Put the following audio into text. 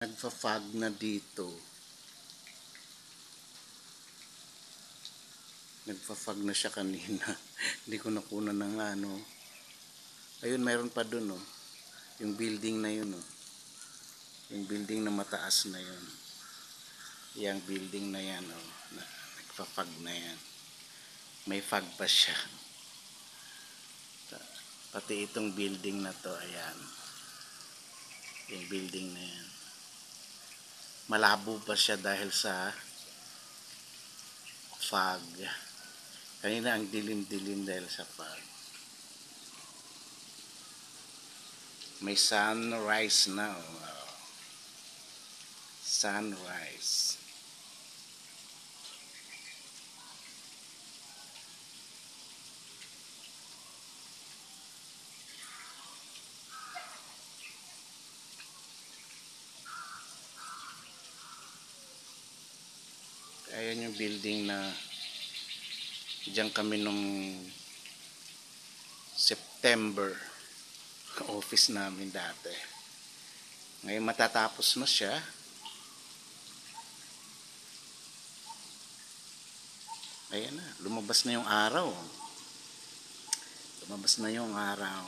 Nagfa-fog na dito. Nagfa-fog na siya kanina. Hindi ko nakunan ng ano. Ayun, mayroon pa dun, oh. Yung building na yun, oh. Yung building na mataas na yun. Yung building na yan, oh. Nagfa-fog na yan. May fog pa siya. Pati itong building na to, ayan. Yung building na yan. Malabo pa siya dahil sa fog. Kanina ang dilim-dilim dahil sa fog. May sunrise na, oh. Sunrise. Ayan yung building na diyan kami nung September, office namin dati. Ngayon matatapos na siya. Ayan na, lumabas na yung araw. Lumabas na yung araw.